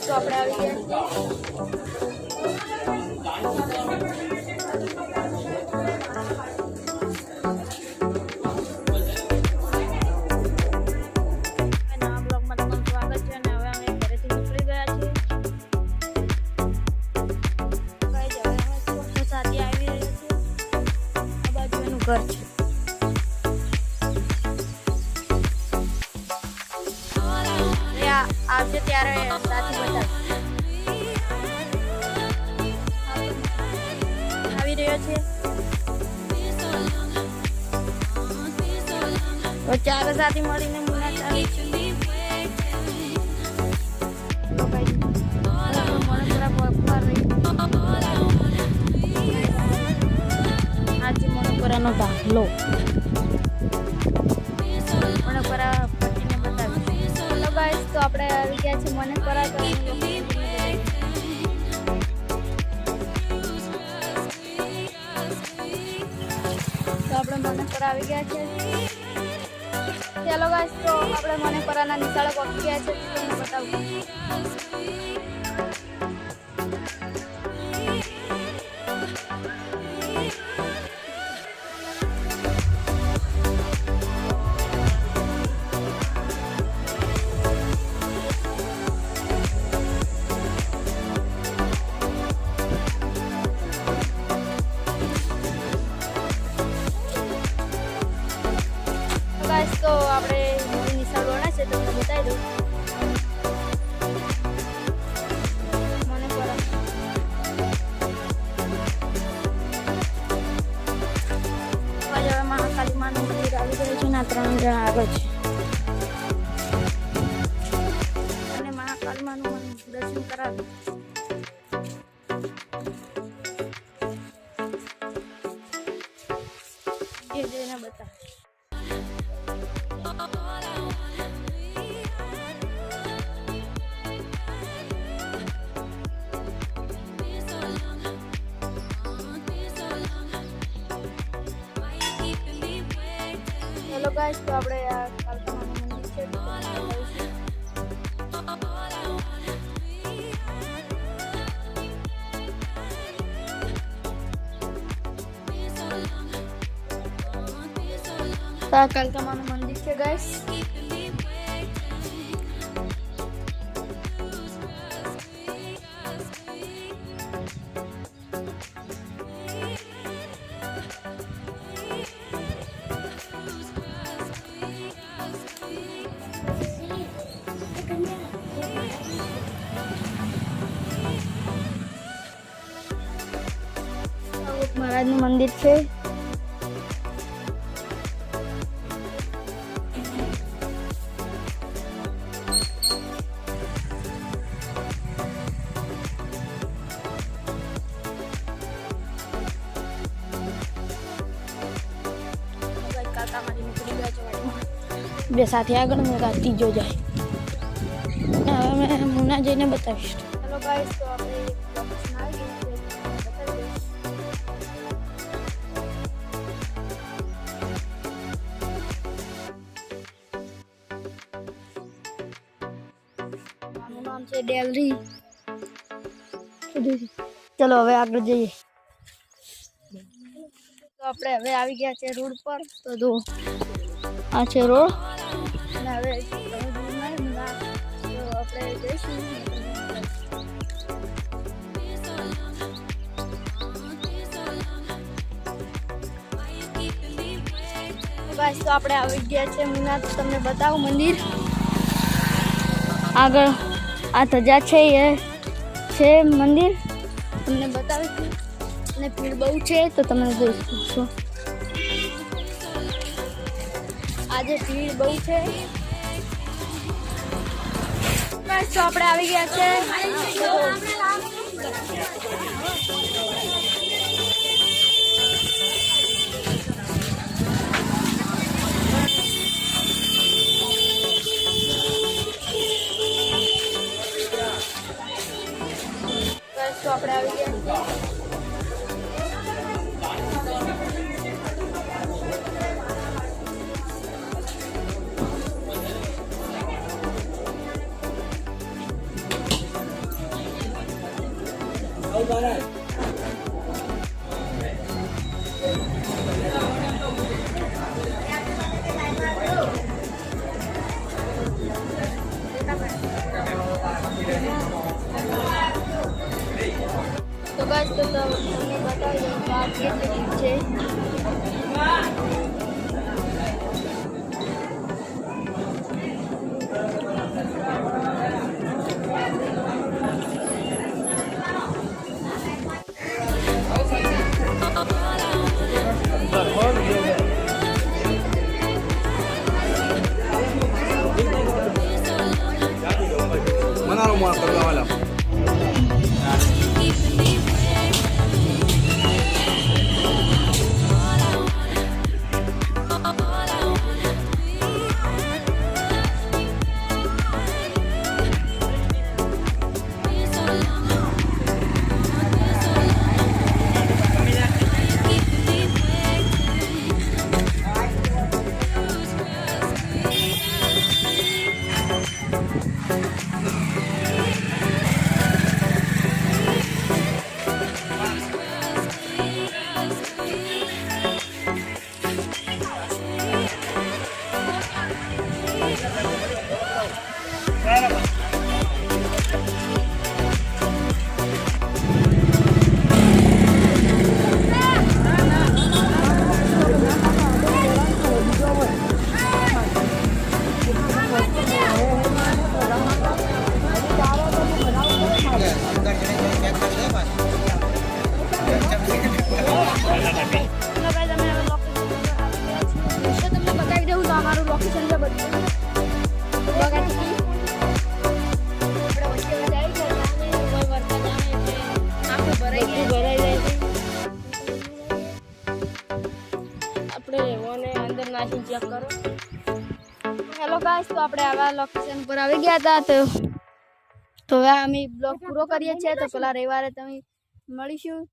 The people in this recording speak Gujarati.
તો આપણે આવી ગયા ઘર છે આવશે ત્યારે સાથી બતાવી આવી રહ્યો છે તો ચારે સાથી મળીને મુલાકાત આજે મણોપરાનો દાખલો મણોપરા પટ્ટીને બતાવી તો ગાઈસ તો આપણે આવી ગયા છે મણોપરા તો આપણે મણોપરા આવી ગયા છે ચાલો ગાઈસ તો આપણે મણોપરાના નિશાળે પહોંચી ગયા છે તમને બતાવું તો આપણે નિશાળ ગણા છે તમને બતાવી દઉં મને પર હવે મહાકાલી માનું મંદિર આવી ગયું છે ના 3 જણા આગળ છે અને મહાકાલી માનું દર્શન કરાવ્યું એ જોઈને બતાવ હેલો ગાઈસ તો આપણે આ કાલકામાનું મંદિર છે તો આ કાલકામાનું મંદિર છે ગાઈસ મહારાજનું મંદિર છે બે સાથે આગળ મેં ત્રીજો જાય હવે મેં મુના જઈને બતાવીશ હેલો ગાઈસ તો આપણે નામ છે ડેલરી ચલો હવે આગળ જઈએ તો આપણે હવે આવી ગયા છે રોડ પર તો જો આ છે રોડ અને હવે આપણે જઈશું ગાઈસ તો આપણે આવી ગયા છે મુના તમને બતાવું મંદિર આગળ આ ધજા છે એ છે મંદિર તમને બતાવીશું અને ભીડ બહુ છે તો તમે જોઈ શકશો આજે ભીડ બહુ છે ગાઈસ તો આપણે આવી ગયા છે તો આપણે આવી ગયા તો ગાઈસ તો તમને બતાવી દઉં કે આ કેટલી છે. Mana rumah pergaulan? Hello guys, તો આપણે આવા લોકેશન પર આવી ગયા હતા. તો હવે અમે બ્લોગ પૂરો કરીએ છીએ. તો પેલા રવિવારે તમે મળીશું.